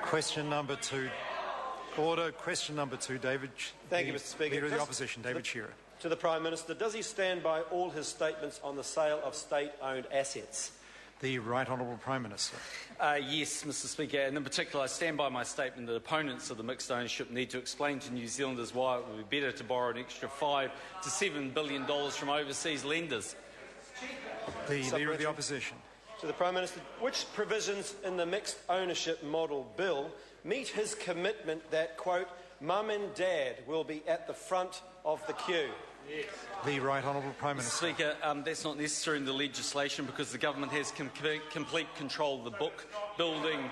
Question number two. Order. Question number two, David. Thank you, Mr. Speaker. Leader of the Opposition, David Shearer. To the Prime Minister, does he stand by all his statements on the sale of state-owned assets? The Right Honourable Prime Minister. Yes, Mr. Speaker, and in particular I stand by my statement that opponents of the mixed ownership need to explain to New Zealanders why it would be better to borrow an extra $5 to $7 billion from overseas lenders. The Leader of the Opposition. To the Prime Minister, which provisions in the mixed ownership model bill meet his commitment that, quote, mum and dad will be at the front of the queue? Yes. The Right Honourable Prime Minister. Mr. Speaker, that's not necessary in the legislation because the government has complete control of the book building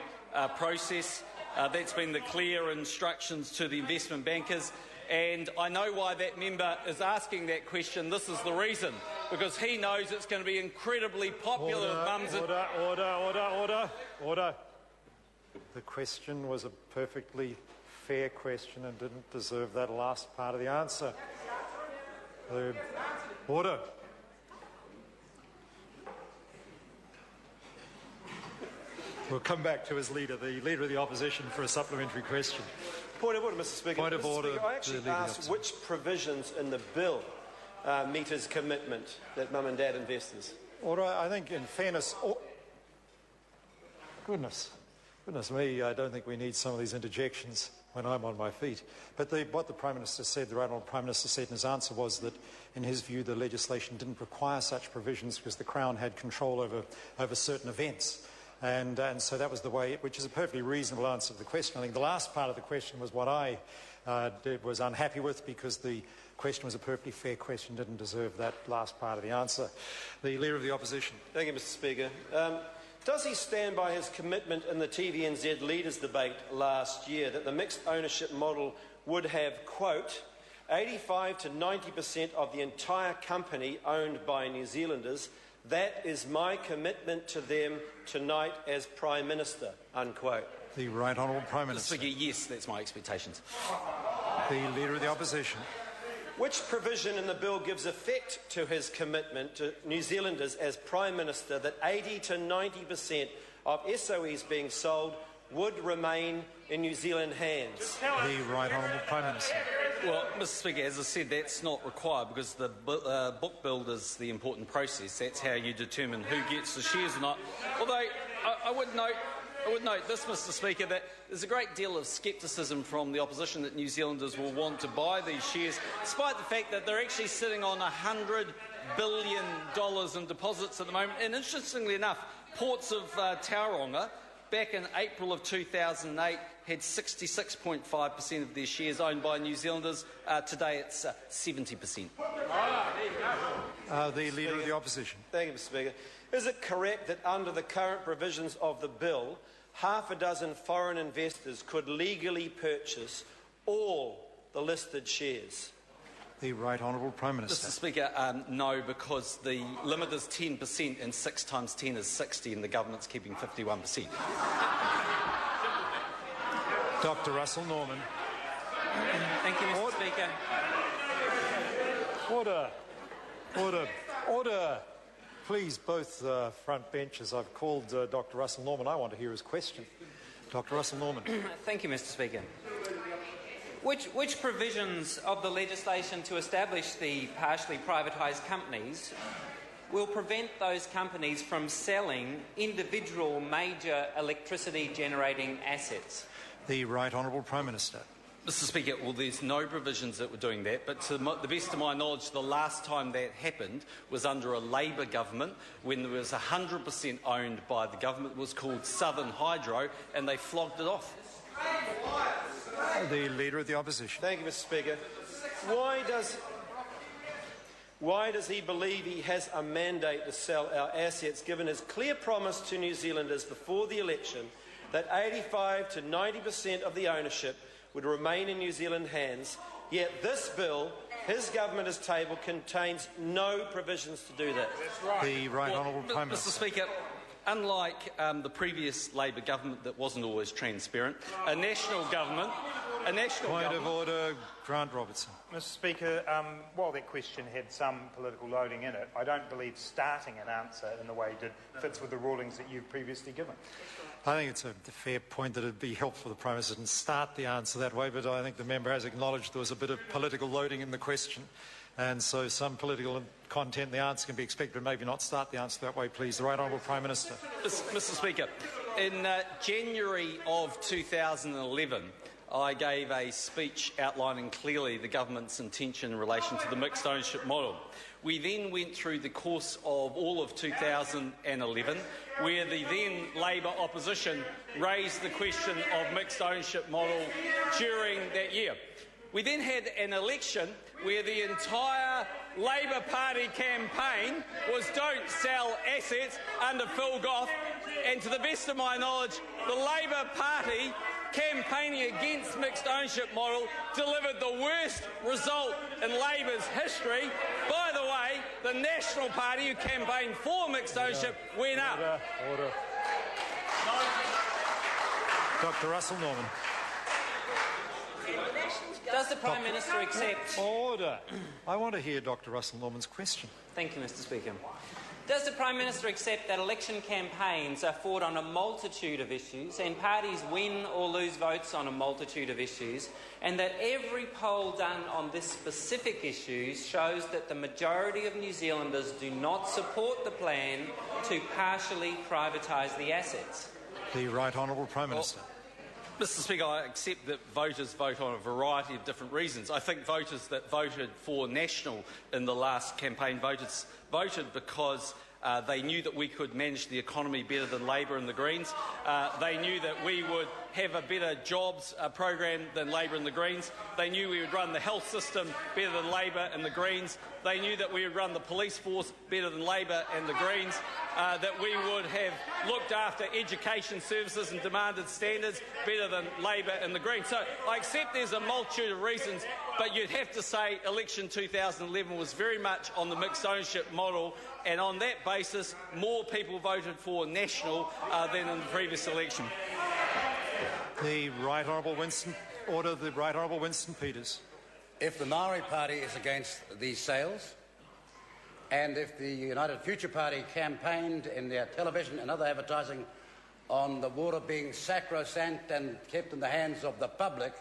process. That's been the clear instructions to the investment bankers. And I know why that member is asking that question. This is the reason. Because he knows it's going to be incredibly popular with mums and... Order. The question was a perfectly fair question and didn't deserve that last part of the answer. Order. We'll come back to his leader, the Leader of the Opposition, for a supplementary question. Point of order, Mr. Speaker. Point of order. I actually asked which provisions in the bill meet his commitment that mum and dad investors. Order. I think, in fairness, goodness me, I don't think we need some of these interjections when I'm on my feet. But what the Prime Minister said, the Right Honourable Prime Minister said in his answer was that, in his view, the legislation didn't require such provisions because the Crown had control over certain events. And so that was the way, which is a perfectly reasonable answer to the question. I think the last part of the question was what I was unhappy with because the question was a perfectly fair question, didn't deserve that last part of the answer. The Leader of the Opposition. Thank you, Mr. Speaker. Does he stand by his commitment in the TVNZ Leaders debate last year that the mixed ownership model would have, quote, 85 to 90% of the entire company owned by New Zealanders? That is my commitment to them tonight as Prime Minister, unquote. The Right Honourable Prime Minister. Yes, that's my expectations. The Leader of the Opposition. Which provision in the bill gives effect to his commitment to New Zealanders as Prime Minister that 80 to 90% of SOEs being sold would remain in New Zealand hands? The Right Honourable Prime Minister. Well, Mr. Speaker, as I said, that's not required because the book build is the important process. That's how you determine who gets the shares or not. Although I would note this, Mr. Speaker, that there's a great deal of scepticism from the opposition that New Zealanders will want to buy these shares, despite the fact that they're actually sitting on $100 billion in deposits at the moment. And interestingly enough, Ports of Tauranga, back in April of 2008, had 66.5% of their shares owned by New Zealanders. Today it's 70%. The Leader of the Opposition. Thank you, Mr. Speaker. Is it correct that under the current provisions of the bill, half a dozen foreign investors could legally purchase all the listed shares? The Right Honourable Prime Minister. Mr. Speaker, no, because the limit is 10% and 6 times 10 is 60 and the government's keeping 51%. Dr. Russell Norman. Thank you, Mr. Speaker. Order. Please, both front benches. I've called Dr. Russell Norman. I want to hear his question. Dr. Russell Norman. Thank you, Mr. Speaker. Which provisions of the legislation to establish the partially privatised companies will prevent those companies from selling individual major electricity generating assets? The Right Honourable Prime Minister. Mr. Speaker, well, there's no provisions that were doing that, but to the best of my knowledge, the last time that happened was under a Labour government when there was 100% owned by the government. It was called Southern Hydro, and they flogged it off. The Leader of the Opposition. Thank you, Mr. Speaker. Why does he believe he has a mandate to sell our assets, given his clear promise to New Zealanders before the election that 85 to 90% of the ownership would remain in New Zealand hands, yet this bill his government has tabled contains no provisions to do that? The Right Honourable Prime Minister. Mr. Speaker, unlike the previous Labour government that wasn't always transparent, a national government a national Point government. of order, Grant Robertson. Mr Speaker, while that question had some political loading in it, I don't believe starting an answer in the way it did fits with the rulings that you've previously given. I think it's a fair point that it would be helpful for the Prime Minister to start the answer that way, but I think the member has acknowledged there was a bit of political loading in the question, and so some political content in the answer can be expected, but maybe not start the answer that way, please. The Right Honourable Prime Minister. Mr Speaker, in January of 2011, I gave a speech outlining clearly the government's intention in relation to the mixed ownership model. We then went through the course of all of 2011, where the then Labor opposition raised the question of mixed ownership model during that year. We then had an election where the entire Labor Party campaign was "Don't sell assets" under Phil Goff, and to the best of my knowledge, the Labor Party campaigning against mixed ownership model delivered the worst result in Labor's history. By the way, the National Party, who campaigned for mixed ownership, went up. Order. Dr Russell Norman. Does the Prime Minister accept... Order. I want to hear Dr Russell Norman's question. Thank you, Mr Speaker. Does the Prime Minister accept that election campaigns are fought on a multitude of issues and parties win or lose votes on a multitude of issues, and that every poll done on this specific issues shows that the majority of New Zealanders do not support the plan to partially privatise the assets? The Right Honourable Prime Minister. Mr Speaker, I accept that voters vote on a variety of different reasons. I think voters that voted for National in the last campaign voted because they knew that we could manage the economy better than Labor and the Greens. They knew that we would have a better jobs program than Labor and the Greens. They knew we would run the health system better than Labor and the Greens. They knew that we would run the police force better than Labor and the Greens. That we would have looked after education services and demanded standards better than Labor and the Greens. So I accept there's a multitude of reasons, but you'd have to say election 2011 was very much on the mixed ownership model, and on that basis more people voted for National than in the previous election. The Right Honourable Winston. Order. The Right Honourable Winston Peters. If the Maori Party is against these sales, and if the United Future Party campaigned in their television and other advertising on the water being sacrosanct and kept in the hands of the public,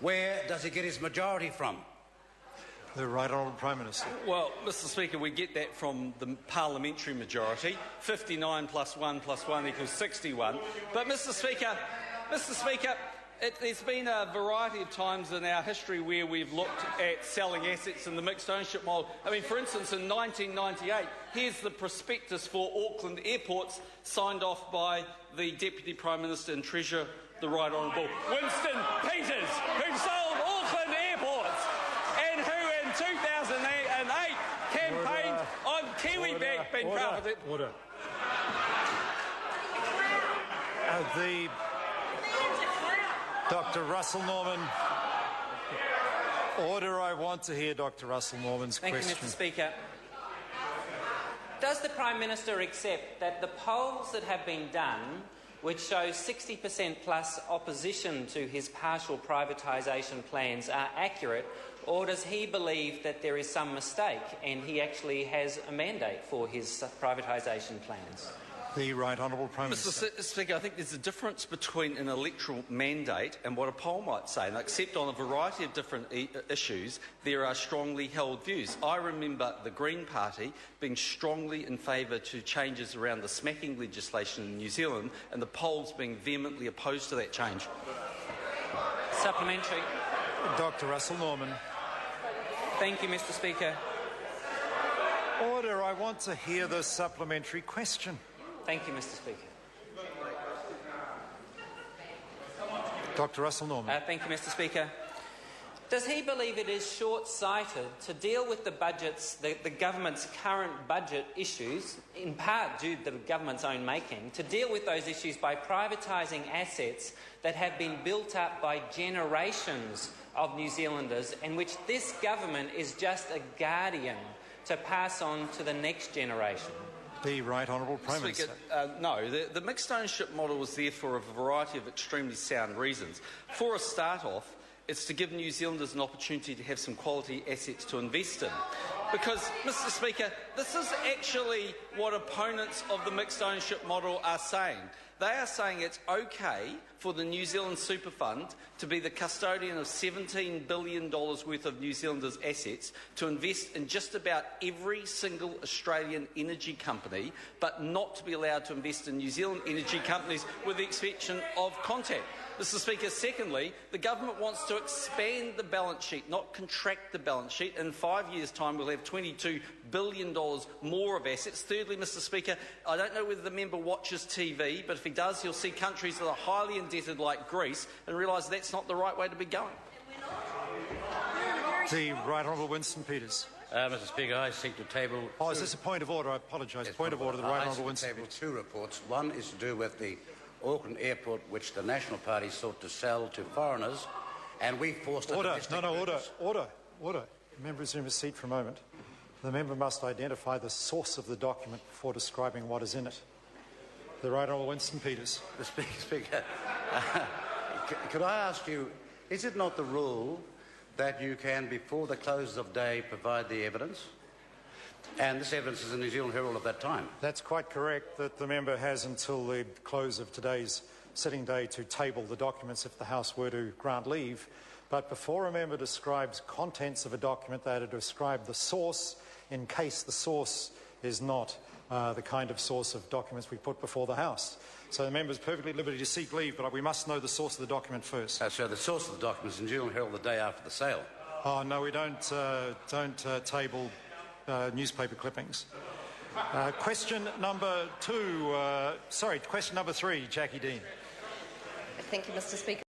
where does he get his majority from? The Right Honourable Prime Minister. Well, Mr Speaker, we get that from the parliamentary majority. 59 plus 1 equals 61. But Mr Speaker, there's been a variety of times in our history where we've looked at selling assets in the mixed ownership model. I mean, for instance, in 1998, here's the prospectus for Auckland airports signed off by the Deputy Prime Minister and Treasurer, the Right Honourable Winston Peters, who sold Auckland airports and who in 2008 campaigned on Kiwi Bank being profited. Order. Dr Russell Norman. Order. I want to hear Dr Russell Norman's question. Thank you, Mr Speaker. Does the Prime Minister accept that the polls that have been done, which show 60% plus opposition to his partial privatisation plans, are accurate, or does he believe that there is some mistake and he actually has a mandate for his privatisation plans? The Right Honourable Prime Minister. Mr Speaker, I think there's a difference between an electoral mandate and what a poll might say. And except on a variety of different issues, there are strongly held views. I remember the Green Party being strongly in favour to changes around the smacking legislation in New Zealand, and the polls being vehemently opposed to that change. Supplementary. Dr Russell Norman. Thank you, Mr Speaker. Order. I want to hear the supplementary question. Thank you, Mr Speaker. Dr Russell Norman. Thank you, Mr Speaker. Does he believe it is short-sighted to deal with the government's current budget issues, in part due to the government's own making, to deal with those issues by privatising assets that have been built up by generations of New Zealanders, and which this government is just a guardian to pass on to the next generation? The Right Honourable Prime Minister. No, the mixed ownership model was there for a variety of extremely sound reasons. For a start off, it's to give New Zealanders an opportunity to have some quality assets to invest in. Because, Mr Speaker, this is actually what opponents of the mixed ownership model are saying. They are saying it's okay for the New Zealand Super Fund to be the custodian of $17 billion worth of New Zealanders' assets to invest in just about every single Australian energy company, but not to be allowed to invest in New Zealand energy companies with the exception of Contact. Mr Speaker, secondly, the government wants to expand the balance sheet, not contract the balance sheet. In 5 years' time, we'll have $22 billion more of assets. Thirdly, Mr Speaker, I don't know whether the member watches TV, but if he does, he'll see countries that are highly indebted like Greece and realise that's not the right way to be going. The Right Honourable Winston Peters. Mr Speaker, I seek to table... Oh, is this a point of order? I apologise. Point of order. The Right Honourable Winston table Peters. two reports. One is to do with the Auckland airport, which the National Party sought to sell to foreigners, and we forced... Order. Order. The member resume his seat for a moment. The member must identify the source of the document before describing what is in it. The Right Honourable Winston Peters. Mr Speaker, could I ask you, is it not the rule that you can, before the close of day, provide the evidence? And this evidence is in the New Zealand Herald at that time. That's quite correct, that the member has until the close of today's sitting day to table the documents if the House were to grant leave. But before a member describes contents of a document, they are to describe the source in case the source is not the kind of source of documents we put before the House. So the member is perfectly at liberty to seek leave, but we must know the source of the document first. So the source of the document is in the New Zealand Herald the day after the sale? Oh, no, we don't table newspaper clippings. Question number 3, Jackie Dean. Thank you, Mr Speaker.